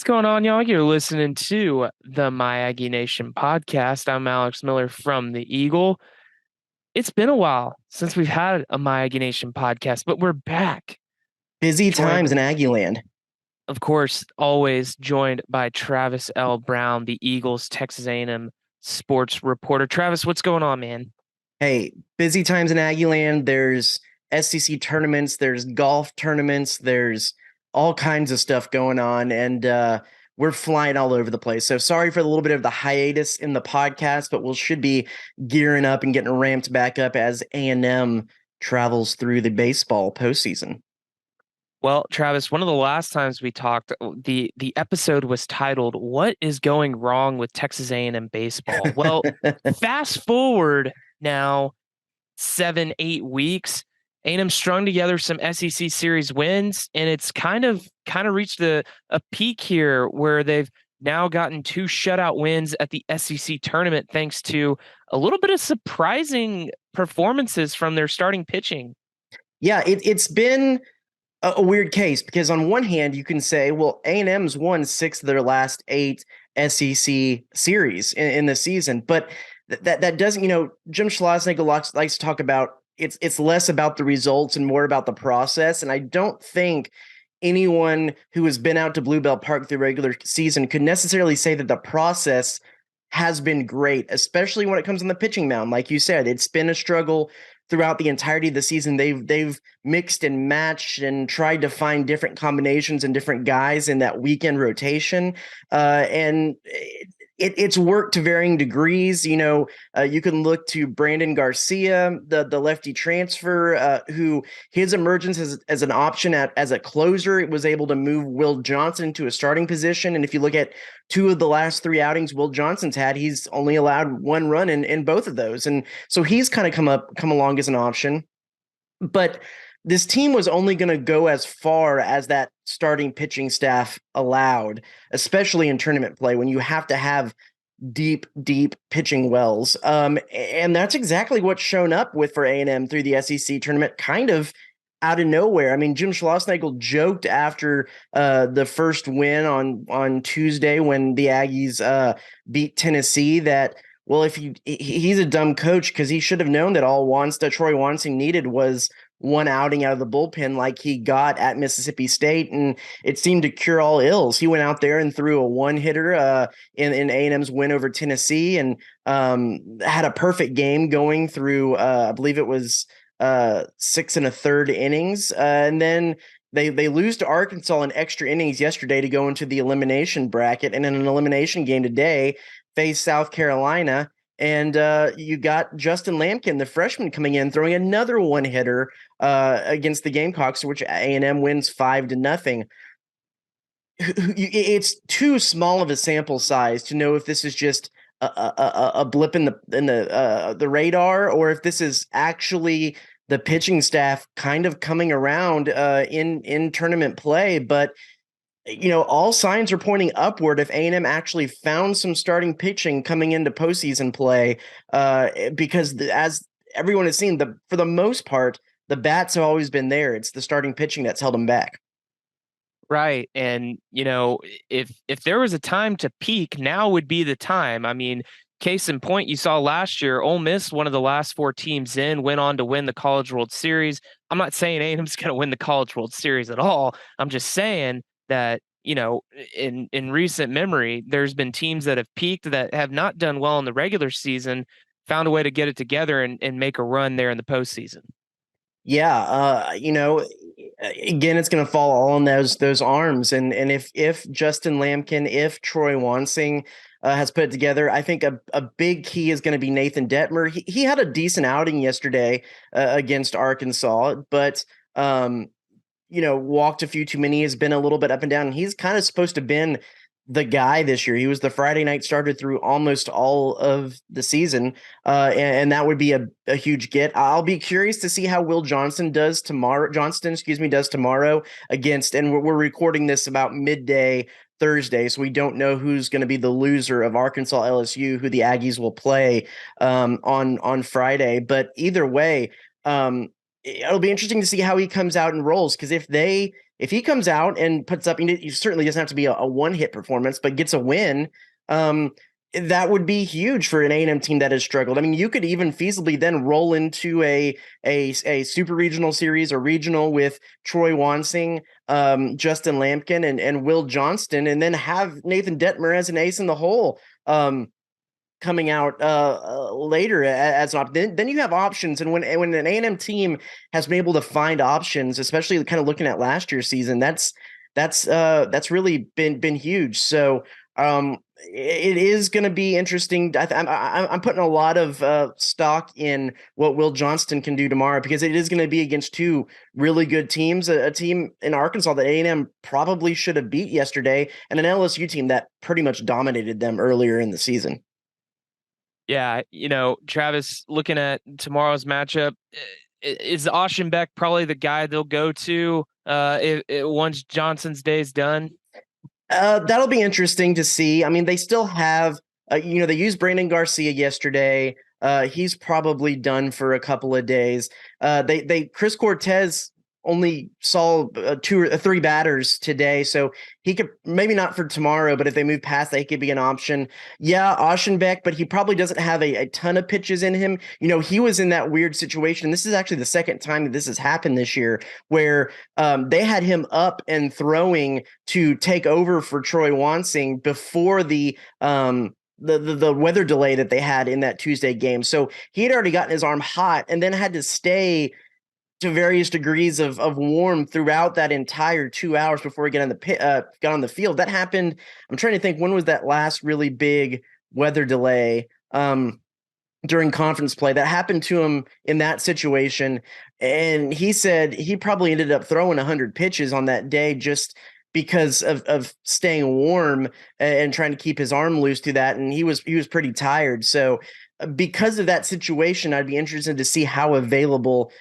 What's going on, y'all? You're listening to the My Aggie Nation podcast. I'm Alex Miller from the Eagle. It's been a while since we've had a My Aggie Nation podcast, but we're back. Busy times Joined, in Aggie land. of course, always joined by Travis L. Brown, the Eagles Texas A&M sports reporter. Travis, what's going on, man? Hey, busy times in Aggie land. There's SEC tournaments, there's golf tournaments, there's all kinds of stuff going on, and we're flying all over the place. So sorry for a little bit of the hiatus in the podcast, but we should be gearing up and getting ramped back up as A&M travels through the baseball postseason. Well, Travis, one of the last times we talked, the episode was titled "What is going wrong with Texas A&M baseball?" Well, fast forward now 7, 8 weeks. A&M strung together some SEC series wins, and it's kind of reached a peak here where they've now gotten two shutout wins at the SEC tournament thanks to a little bit of surprising performances from their starting pitching. Yeah, it's been a weird case because on one hand you can say, well, A&M's won 6 of their last 8 SEC series in the season, but that doesn't, Jim Schlossnagle likes to talk about it's less about the results and more about the process. And I don't think anyone who has been out to Bluebell Park through regular season could necessarily say that the process has been great, especially when it comes on the pitching mound. Like you said, it's been a struggle throughout the entirety of the season. They've mixed and matched and tried to find different combinations and different guys in that weekend rotation. And it's worked to varying degrees. You can look to Brandon Garcia, the lefty transfer, who his emergence as an option as a closer, it was able to move Will Johnson to a starting position. And if you look at 2 of the last 3 outings Will Johnson's had, he's only allowed 1 run in both of those. And so he's kind of come along as an option. But this team was only going to go as far as that starting pitching staff allowed, especially in tournament play when you have to have deep pitching wells. And that's exactly what's shown up with for A&M through the SEC tournament, kind of out of nowhere. I mean, Jim Schlossnagle joked after the first win on Tuesday when the Aggies beat Tennessee that, well, if he's a dumb coach because he should have known that all Troy Wansing needed was one outing out of the bullpen like he got at Mississippi State, and it seemed to cure all ills. He went out there and threw a one-hitter in A&M's win over Tennessee, and had a perfect game going through, I believe it was 6 1/3 innings, and then they lose to Arkansas in extra innings yesterday to go into the elimination bracket, and in an elimination game today face South Carolina. And you got Justin Lampkin, the freshman, coming in, throwing another one-hitter against the Gamecocks, which A&M wins 5-0. It's too small of a sample size to know if this is just a blip in the radar, or if this is actually the pitching staff kind of coming around in tournament play. But all signs are pointing upward if A&M actually found some starting pitching coming into postseason play, because as everyone has seen, for the most part, the bats have always been there. It's the starting pitching that's held them back. Right. And, if there was a time to peak, now would be the time. I mean, case in point, you saw last year, Ole Miss, one of the last 4 teams in, went on to win the College World Series. I'm not saying A&M's going to win the College World Series at all. I'm just saying that, in recent memory, there's been teams that have peaked that have not done well in the regular season, found a way to get it together and make a run there in the postseason. Yeah, again, it's going to fall all on those arms, and if Justin Lampkin, if Troy Wansing has put it together, I think a big key is going to be Nathan Detmer. He had a decent outing yesterday against Arkansas, but walked a few too many, has been a little bit up and down. And he's kind of supposed to have been the guy this year. He was the Friday night starter through almost all of the season. And that would be a huge get. I'll be curious to see how Will Johnson does tomorrow. Johnston, does tomorrow against, and we're recording this about midday Thursday, so we don't know who's going to be the loser of Arkansas LSU, who the Aggies will play on Friday. But either way, it'll be interesting to see how he comes out and rolls, because if if he comes out and puts up, you certainly doesn't have to be a one-hit performance, but gets a win, that would be huge for an A&M team that has struggled. I mean, you could even feasibly then roll into a super regional series or regional with Troy Wansing, Justin Lampkin, and Will Johnston, and then have Nathan Detmer as an ace in the hole. Coming out later as an option. Then you have options, and when an A&M team has been able to find options, especially kind of looking at last year's season, that's really been huge. So it is going to be interesting. I'm putting a lot of stock in what Will Johnston can do tomorrow, because it is going to be against two really good teams, a team in Arkansas that A&M probably should have beat yesterday, and an LSU team that pretty much dominated them earlier in the season. Yeah, Travis, looking at tomorrow's matchup, is Oceanbeck probably the guy they'll go to once Johnson's day's done? That'll be interesting to see. I mean, they still have, they used Brandon Garcia yesterday. He's probably done for a couple of days. Chris Cortez only saw two or three batters today, so he could, maybe not for tomorrow, but if they move past that, he could be an option. Yeah, Oceanbeck, but he probably doesn't have a ton of pitches in him. He was in that weird situation. This is actually the second time that this has happened this year, where they had him up and throwing to take over for Troy Wansing before the weather delay that they had in that Tuesday game. So he had already gotten his arm hot and then had to stay to various degrees of warm throughout that entire 2 hours before he got on the field. That happened. I'm trying to think, when was that last really big weather delay during conference play that happened to him in that situation. And he said he probably ended up throwing 100 pitches on that day just because of staying warm and trying to keep his arm loose to that. And he was pretty tired. So because of that situation, I'd be interested to see how available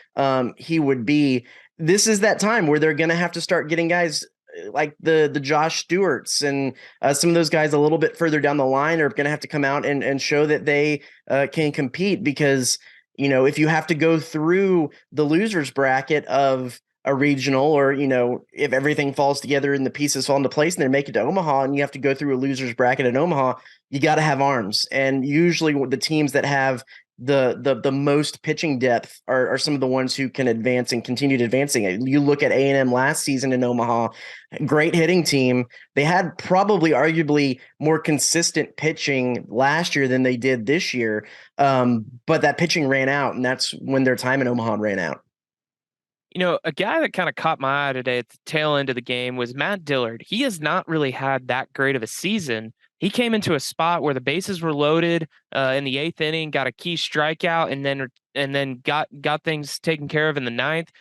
he would be. This is that time where they're going to have to start getting guys like the Josh Stewarts and some of those guys a little bit further down the line are going to have to come out and show that they can compete, because, if you have to go through the losers bracket of a regional, or, if everything falls together and the pieces fall into place and they make it to Omaha and you have to go through a losers bracket in Omaha, you got to have arms. And usually the teams that have the most pitching depth are some of the ones who can advance and continue advancing. You look at A&M last season in Omaha, great hitting team. They had probably arguably more consistent pitching last year than they did this year. But that pitching ran out, and that's when their time in Omaha ran out. A guy that kind of caught my eye today at the tail end of the game was Matt Dillard. He has not really had that great of a season. He came into a spot where the bases were loaded in the eighth inning, got a key strikeout, and then got things taken care of in the ninth.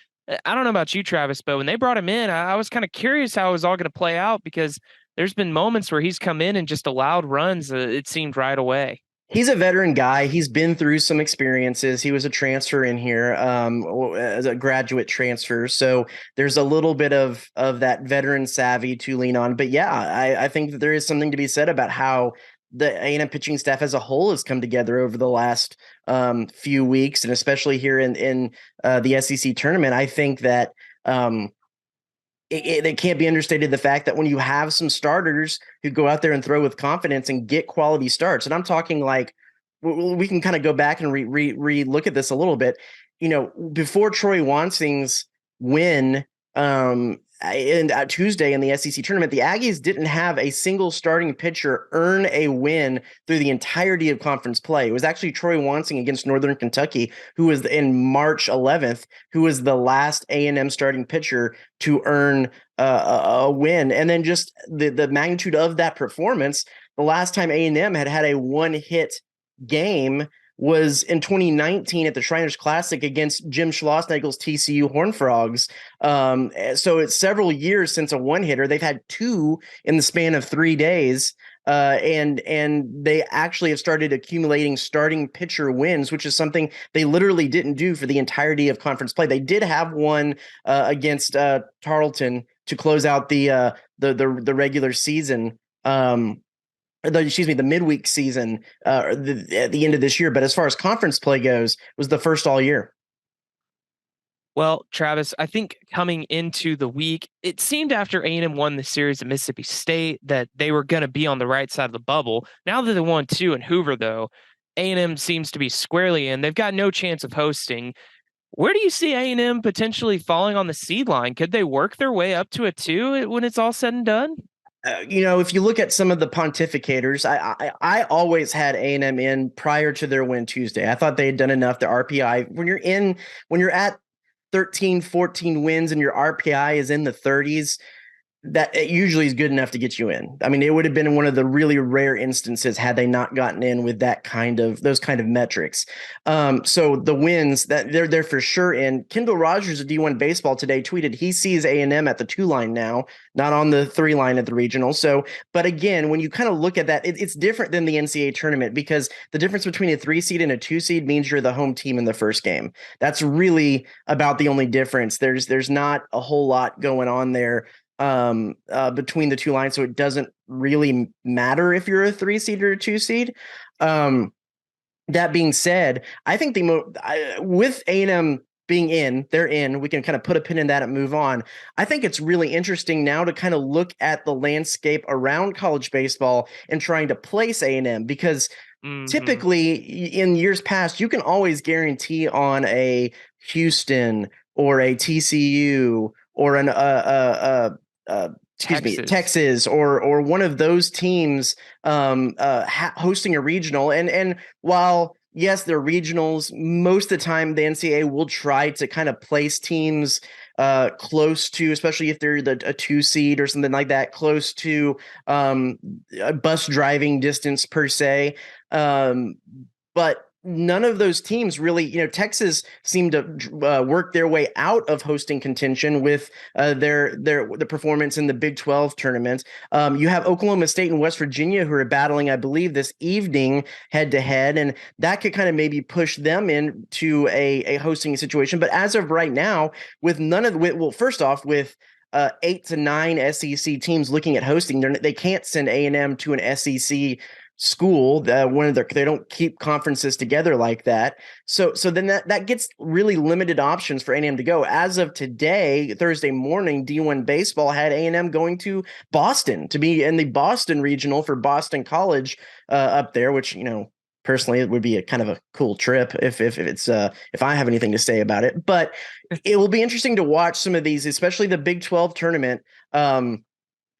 I don't know about you, Travis, but when they brought him in, I was kind of curious how it was all going to play out, because there's been moments where he's come in and just allowed runs, it seemed, right away. He's a veteran guy. He's been through some experiences. He was a transfer in here as a graduate transfer. So there's a little bit of that veteran savvy to lean on. But yeah, I think that there is something to be said about how the A&M pitching staff as a whole has come together over the last few weeks, and especially here in the SEC tournament. I think that it can't be understated, the fact that when you have some starters who go out there and throw with confidence and get quality starts, and I'm talking like, we can kind of go back and re-look at this a little bit. Before Troy Wansing's win and Tuesday in the SEC tournament, the Aggies didn't have a single starting pitcher earn a win through the entirety of conference play. It was actually Troy Wansing against Northern Kentucky, who was in March 11th, who was the last A&M starting pitcher to earn a win. And then just the magnitude of that performance, the last time A&M had a one-hit game was in 2019 at the Shriners Classic against Jim Schlossnagel's TCU Horned Frogs. So it's several years since a one-hitter. They've had two in the span of 3 days, and they actually have started accumulating starting pitcher wins, which is something they literally didn't do for the entirety of conference play. They did have one against Tarleton to close out the regular season. The midweek season at the end of this year. But as far as conference play goes, it was the first all year. Well, Travis, I think coming into the week, it seemed after A&M won the series at Mississippi State that they were going to be on the right side of the bubble. Now that they won two in Hoover, though, A&M seems to be squarely in. They've got no chance of hosting. Where do you see A&M potentially falling on the seed line? Could they work their way up to a two when it's all said and done? If you look at some of the pontificators, I always had A&M in prior to their win Tuesday. I thought they had done enough. The RPI, when you're at 13, 14 wins and your RPI is in the 30s, that it usually is good enough to get you in. I mean, it would have been one of the really rare instances had they not gotten in with those kind of metrics. So the wins that they're for sure in. Kendall Rogers of D1 Baseball today tweeted he sees A&M at the 2 line now, not on the 3 line at the regional. So, but again, when you kind of look at that, it's different than the NCAA tournament because the difference between a 3 seed and a 2 seed means you're the home team in the first game. That's really about the only difference. There's not a whole lot going on there between the 2 lines, so it doesn't really matter if you're a 3 seed or a 2 seed. That being said, I think with A&M being in, they're in. We can kind of put a pin in that and move on. I think it's really interesting now to kind of look at the landscape around college baseball and trying to place A&M because typically in years past, you can always guarantee on a Houston or a TCU or an Texas or one of those teams hosting a regional. And while yes, they're regionals, most of the time the NCAA will try to kind of place teams close to, especially if they're a 2 seed or something like that, close to a bus driving distance per se. But none of those teams really, Texas seemed to work their way out of hosting contention with the performance in the Big 12 tournament. You have Oklahoma State and West Virginia who are battling, I believe, this evening head to head, and that could kind of maybe push them into a hosting situation. But as of right now, with none of the, well, first off, with 8 to 9 SEC teams looking at hosting, they can't send A&M to an SEC school. They don't keep conferences together like that. So then that gets really limited options for A&M to go. As of today, Thursday morning, D1 Baseball had A&M going to Boston to be in the Boston regional for Boston College up there, which personally it would be a kind of a cool trip if I have anything to say about it. But it will be interesting to watch some of these, especially the Big 12 tournament.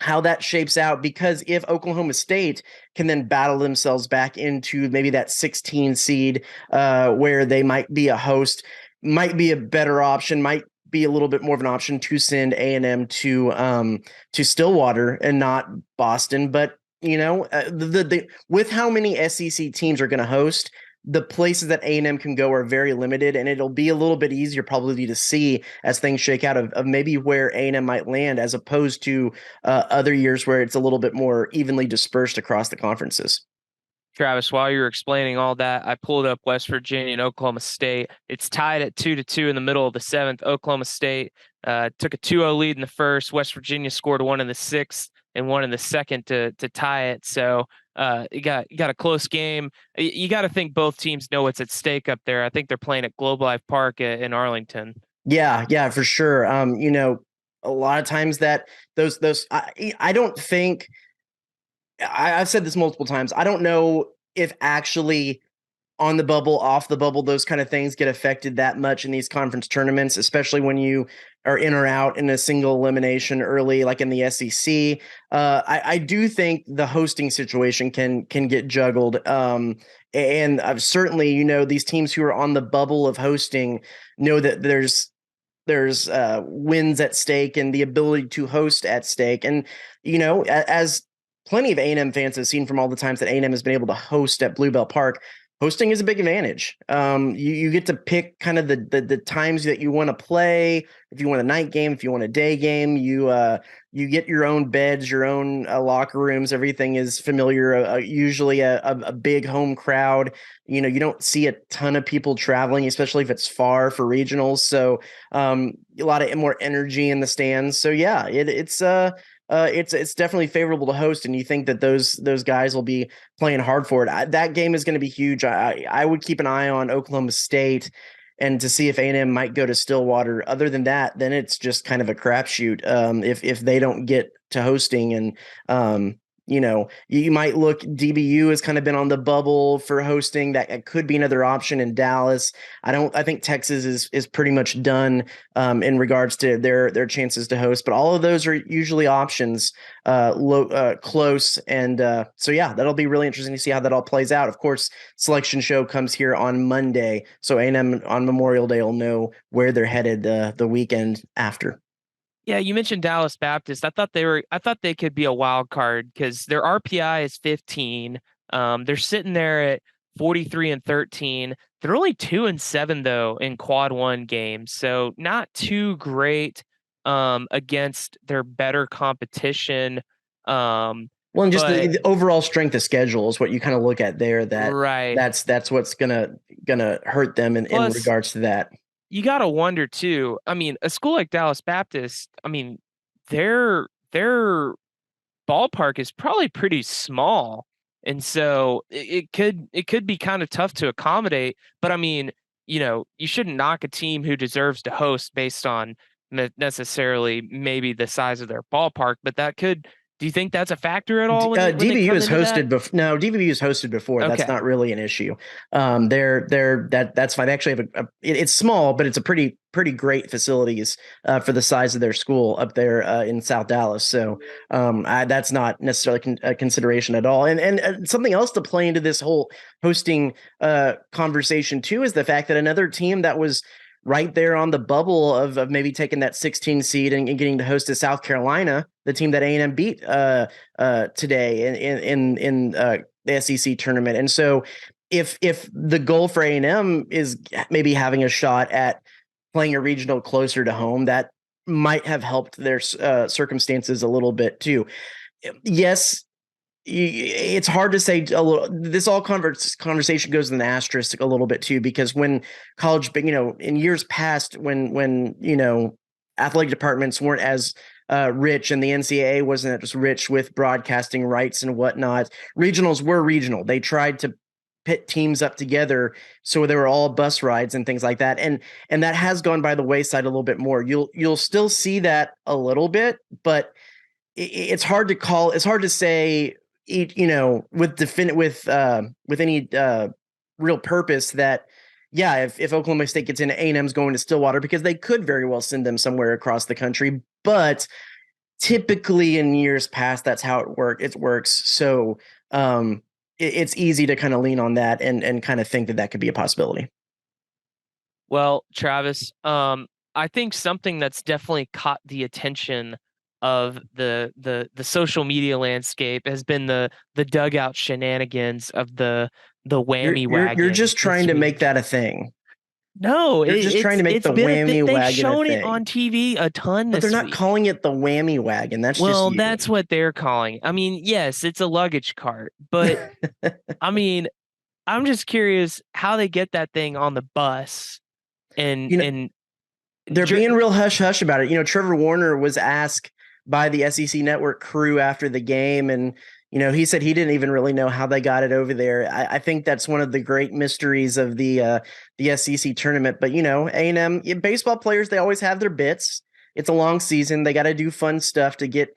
How that shapes out, because if Oklahoma State can then battle themselves back into maybe that 16 seed where they might be a host, might be a better option, might be a little bit more of an option to send A&M to Stillwater and not Boston. But with how many SEC teams are going to host, the places that A&M can go are very limited, and it'll be a little bit easier probably to see as things shake out of maybe where A&M might land as opposed to other years where it's a little bit more evenly dispersed across the conferences. Travis, while you were explaining all that, I pulled up West Virginia and Oklahoma State. It's tied at 2-2 in the middle of the 7th. Oklahoma State took a 2-0 lead in the first. West Virginia scored one in the 6th and one in the second to tie it. So you got a close game. You got to think both teams know what's at stake up there. I think they're playing at Globe Life Park in Arlington. Yeah, for sure. A lot of times that those I don't think I've said this multiple times. I don't know if actually on the bubble, off the bubble, those kind of things get affected that much in these conference tournaments, especially when you are in or out in a single elimination early, like in the SEC. I do think the hosting situation can get juggled. And I've certainly, these teams who are on the bubble of hosting know that there's wins at stake and the ability to host at stake. And, as plenty of A&M fans have seen from all the times that A&M has been able to host at Bluebell Park, hosting is a big advantage. You get to pick kind of the times that you want to play. If you want a night game, if you want a day game, you get your own beds, your own locker rooms. Everything is familiar. Usually a big home crowd. You don't see a ton of people traveling, especially if it's far for regionals. So a lot of more energy in the stands. So yeah, it's definitely favorable to host, and you think that those guys will be playing hard for it. That game is going to be huge. I would keep an eye on Oklahoma State. and to see if A&M might go to Stillwater. Other than that, then it's just kind of a crapshoot. If they don't get to hosting, and you might look. DBU has kind of been on the bubble for hosting. That could be another option in Dallas. I think Texas is pretty much done in regards to their chances to host. But all of those are usually options close, and so yeah, that'll be really interesting to see how that all plays out. Of course, selection show comes here on Monday, so A&M on Memorial Day will know where they're headed the weekend after. Yeah, you mentioned Dallas Baptist. I thought they could be a wild card because their RPI is 15. They're sitting there at 43 and 13. They're only 2-7 though in quad one games. So not too great against their better competition. Well, and just But the overall strength of schedule is what you kind of look at there. right. That's what's gonna hurt them in Plus, regards to that. you gotta wonder too. I mean, a school like Dallas Baptist, I mean, their ballpark is probably pretty small. And so it could be kind of tough to accommodate. But I mean, you shouldn't knock a team who deserves to host based on necessarily maybe the size of their ballpark. But do you think that's a factor at all when they DBU come has into that? hosted before. No, DBU has hosted before. That's Okay. not really an issue. That's fine. They actually have it's small, but it's a pretty great facilities for the size of their school up there in South Dallas. So that's not necessarily a consideration at all. And something else to play into this whole hosting conversation too is the fact that another team that was right there on the bubble of maybe taking that 16 seed and getting to host to South Carolina, the team that A&M beat today in the SEC tournament. And so if the goal for A&M is maybe having a shot at playing a regional closer to home, that might have helped their circumstances a little bit too. Yes, it's hard to say a little. This all conversation goes in an asterisk a little bit too, because when college, in years past, when athletic departments weren't as rich, and the NCAA wasn't as rich with broadcasting rights and whatnot, regionals were regional. They tried to pit teams up together so they were all bus rides and things like that, and that has gone by the wayside a little bit more. You'll still see that a little bit, but it's hard to call. It's hard to say, with any real purpose that, yeah, if Oklahoma State gets in, A&M's going to Stillwater, because they could very well send them somewhere across the country. But typically in years past, that's how it works. So it's easy to kind of lean on that and kind of think that could be a possibility. Well, Travis, I think something that's definitely caught the attention of the social media landscape has been the dugout shenanigans of the whammy You're wagon just trying this to make week. that a thing. No, You're just trying to make it's the been whammy they've wagon a shown it thing. on TV a ton But they're this not week. calling it the whammy wagon. That's just Well, you. that's what they're calling. I mean, yes, it's a luggage cart, but I mean, I'm just curious how they get that thing on the bus and they're being real hush hush about it. Trevor Warner was asked by the SEC Network crew after the game, and he said he didn't even really know how they got it over there. I think that's one of the great mysteries of the SEC tournament. But A&M baseball players, they always have their bits. It's a long season; they got to do fun stuff to get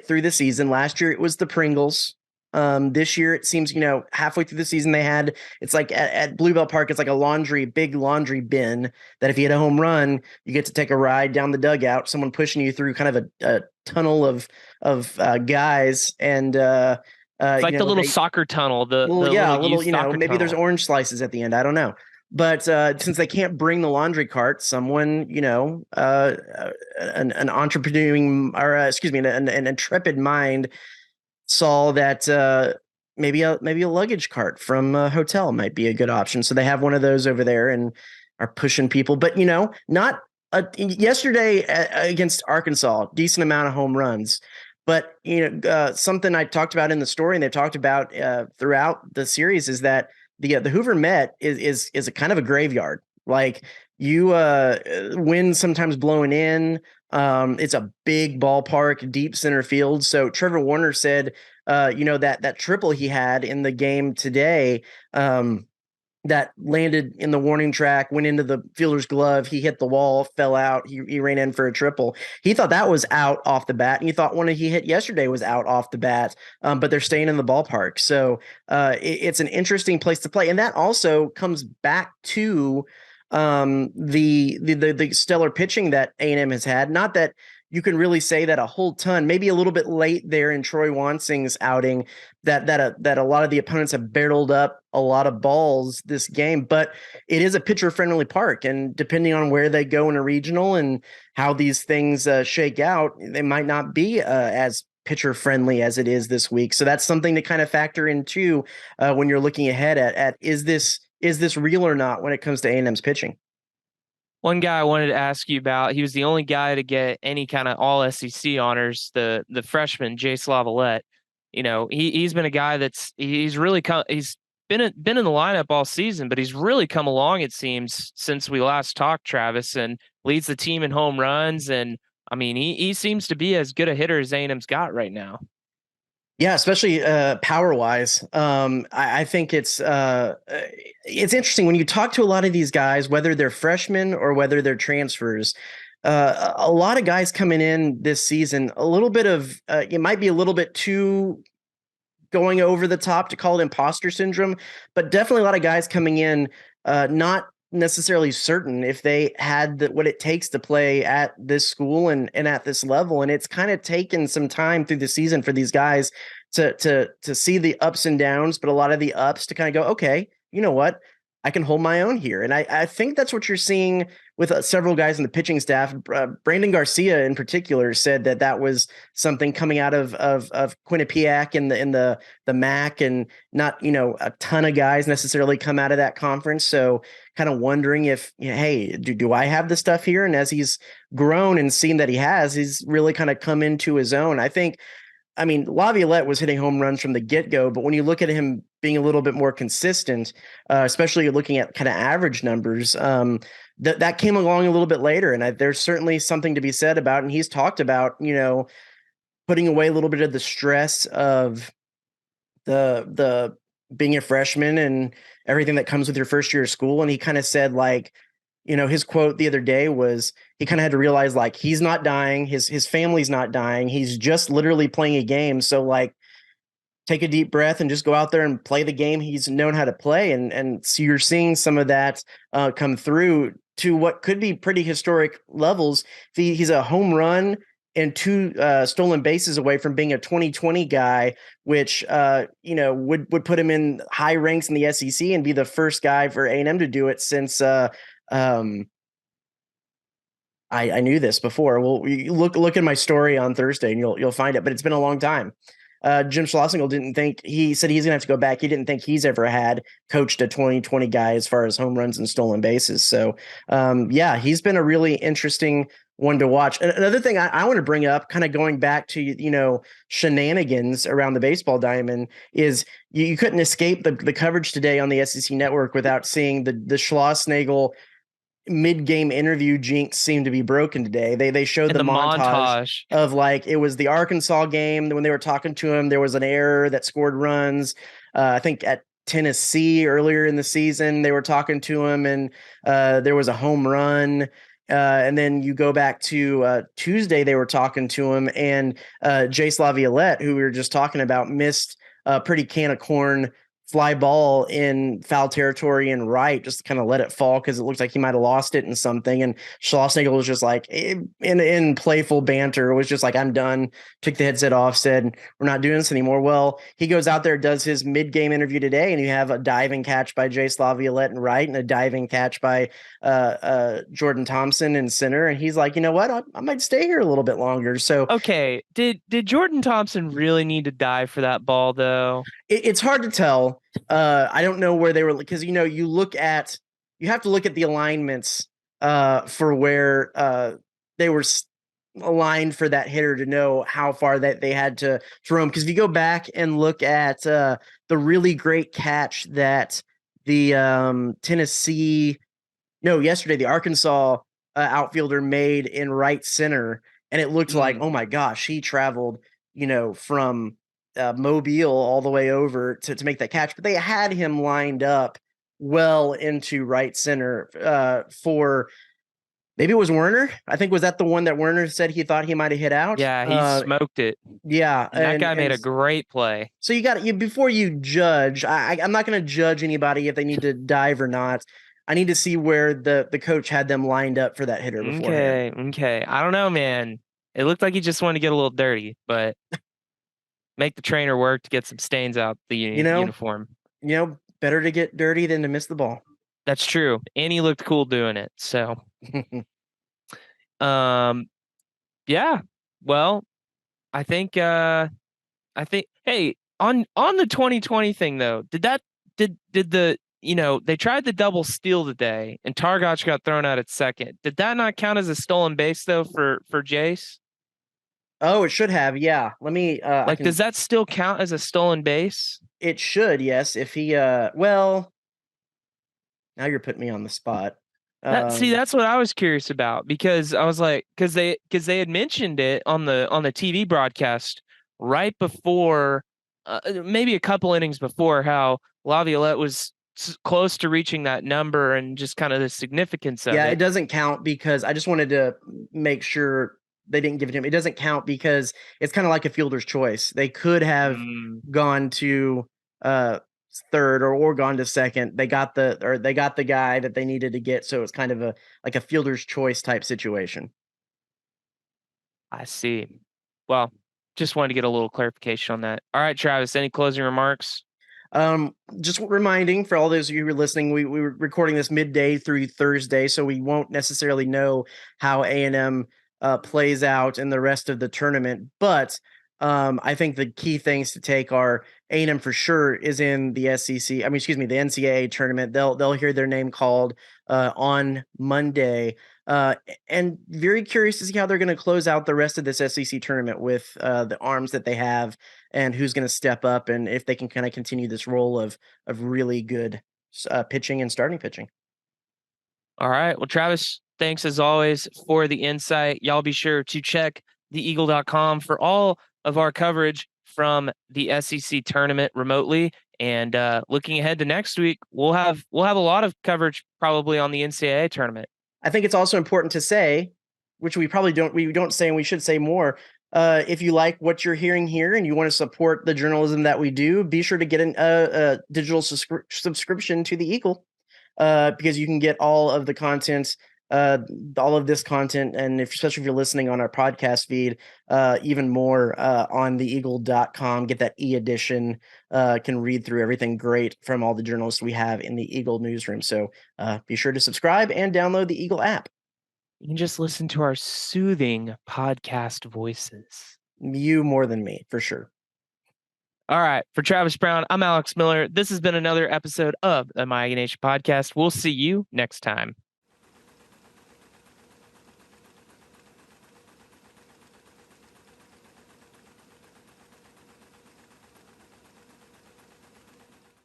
through the season. Last year it was the Pringles. This year it seems, halfway through the season it's like at Bluebell Park, it's like a big laundry bin that if you hit a home run, you get to take a ride down the dugout, someone pushing you through kind of a tunnel of guys. And it's like the little soccer tunnel, the little little, youth soccer maybe there's tunnel. orange slices at the end. I don't know. But since they can't bring the laundry cart, someone, an entrepreneuring, or excuse me, an intrepid mind saw that maybe a luggage cart from a hotel might be a good option. So they have one of those over there and are pushing people. But not yesterday against Arkansas, decent amount of home runs. But something I talked about in the story, and they've talked about throughout the series, is that the Hoover Met is a kind of a graveyard. Like, you wind sometimes blowing in. It's a big ballpark, deep center field. So Trevor Warner said, that triple he had in the game today, that landed in the warning track, went into the fielder's glove. He hit the wall, fell out. He ran in for a triple. He thought that was out off the bat. And he thought one he hit yesterday was out off the bat, but they're staying in the ballpark. So it's an interesting place to play. And that also comes back to the stellar pitching that A&M has had. Not that you can really say that a whole ton, maybe a little bit late there in Troy Wansing's outing, that a lot of the opponents have barreled up a lot of balls this game, but it is a pitcher friendly park. And depending on where they go in a regional and how these things shake out, they might not be as pitcher friendly as it is this week. So that's something to kind of factor into when you're looking ahead at is this real or not when it comes to A&M's pitching. One guy I wanted to ask you about, he was the only guy to get any kind of all SEC honors, the freshman, Jace Lavalette. You know, he's been a guy he's really he's been in the lineup all season, but he's really come along, it seems, since we last talked, Travis, and leads the team in home runs. And I mean, he seems to be as good a hitter as A&M's got right now. Yeah, especially power wise. I think it's interesting when you talk to a lot of these guys, whether they're freshmen or whether they're transfers. A lot of guys coming in this season, a little bit of it might be a little bit too going over the top to call it imposter syndrome, but definitely a lot of guys coming in not necessarily certain if they had what it takes to play at this school and at this level. And it's kind of taken some time through the season for these guys to see the ups and downs, but a lot of the ups to kind of go, okay, you know what? I can hold my own here. And I think that's what you're seeing with several guys in the pitching staff. Brandon Garcia in particular said that was something coming out of Quinnipiac in the MAC, and not, a ton of guys necessarily come out of that conference. So kind of wondering if, hey, do I have the stuff here? And as he's grown and seen that he has, he's really kind of come into his own. I mean, Laviolette was hitting home runs from the get-go, but when you look at him being a little bit more consistent, especially looking at kind of average numbers, that came along a little bit later. And there's certainly something to be said about, and he's talked about, putting away a little bit of the stress of the being a freshman and everything that comes with your first year of school. And he kind of said, like, his quote the other day was he kind of had to realize, like, he's not dying. His family's not dying. He's just literally playing a game. So, like, take a deep breath and just go out there and play the game he's known how to play. And so you're seeing some of that come through to what could be pretty historic levels. He's a home run and 2 stolen bases away from being a 2020 guy, which would put him in high ranks in the SEC and be the first guy for A&M to do it since I knew this before. Well, you look at my story on Thursday and you'll find it, but it's been a long time. Jim Schlossingel he said he's gonna have to go back. He didn't think he's ever had coached a 2020 guy as far as home runs and stolen bases. So he's been a really interesting one to watch. And another thing I want to bring up, kind of going back to, shenanigans around the baseball diamond, is you couldn't escape the coverage today on the SEC network without seeing the Schlossnagel mid-game interview jinx seemed to be broken today. They showed the montage of, like, it was the Arkansas game when they were talking to him. There was an error that scored runs. I think at Tennessee earlier in the season, they were talking to him, and there was a home run. And then you go back to Tuesday, they were talking to him, and Jace Laviolette, who we were just talking about, missed a pretty can of corn fly ball in foul territory and right, just to kind of let it fall because it looked like he might have lost it in something. And Schlossnagel was just like, in playful banter, was just like, I'm done, took the headset off, said, we're not doing this anymore. Well, he goes out there, does his mid-game interview today, and you have a diving catch by Jace Laviolette in right and a diving catch by Jordan Thompson in center. And he's like, you know what? I might stay here a little bit longer. So, okay. Did Jordan Thompson really need to dive for that ball, though? It's hard to tell. I don't know where they were, because you have to look at the alignments for where they were aligned for that hitter to know how far that they had to throw him. Because if you go back and look at the really great catch that the yesterday the Arkansas outfielder made in right center, and it looked like, oh my gosh, he traveled from Mobile all the way over to make that catch, but they had him lined up well into right center for maybe it was Werner. I think was that the one that Werner said he thought he might have hit out. Yeah, he smoked it. Yeah, And that guy made and a great play. so you got you before you judge. I'm not going to judge anybody if they need to dive or not. I need to see where the coach had them lined up for that hitter beforehand. Okay. I don't know, man. It looked like he just wanted to get a little dirty, but make the trainer work to get some stains out the You know, uniform. better to get dirty than to miss the ball. That's true. And he looked cool doing it. So, um, yeah. Well, I think hey, on the 2020 thing though, did the they tried the double steal today and Targac got thrown out at second. Did that not count as a stolen base though for Jace? Oh, it should have. Yeah. Let me I Like, can does that still count as a stolen base? it should, yes. If he well, now you're putting me on the spot. Um That's what I was curious about because I was like, because they had mentioned it on the TV broadcast right before, maybe a couple innings before, how Laviolette was close to reaching that number and just kind of the significance of yeah, it it. doesn't count because I just wanted to make sure they didn't give it to him. It doesn't count because it's kind of like a fielder's choice. They could have Mm, gone to uh third or gone to second. They got the guy that they needed to get, so it's kind of a like a fielder's choice type situation. I see. Well, just wanted to get a little clarification on that. All right, Travis, any closing remarks? Just reminding for all those of you who are listening, we were recording this midday through Thursday, so we won't necessarily know how A&M plays out in the rest of the tournament. But I think the key things to take are A&M for sure is in the SEC. I mean, excuse me, the NCAA tournament. They'll hear their name called on Monday. Uh, and very curious to see how they're going to close out the rest of this SEC tournament with the arms that they have and who's going to step up and if they can kind of continue this role of really good pitching and starting pitching. All right. Well, Travis, thanks as always for the insight. Y'all be sure to check theeagle.com for all of our coverage from the SEC tournament remotely. And looking ahead to next week, we'll have a lot of coverage probably on the NCAA tournament. I think it's also important to say, which we don't say and we should say more. If you like what you're hearing here and you want to support the journalism that we do, be sure to get a digital subscription to the Eagle. Because you can get all of the content, all of this content, and especially if you're listening on our podcast feed, even more on theeagle.com. Get that e-edition, can read through everything great from all the journalists we have in the Eagle newsroom. So be sure to subscribe and download the Eagle app. You can just listen to our soothing podcast voices. You more than me, for sure. All right. For Travis Brown, I'm Alex Miller. This has been another episode of the Aggie Nation Podcast. We'll see you next time.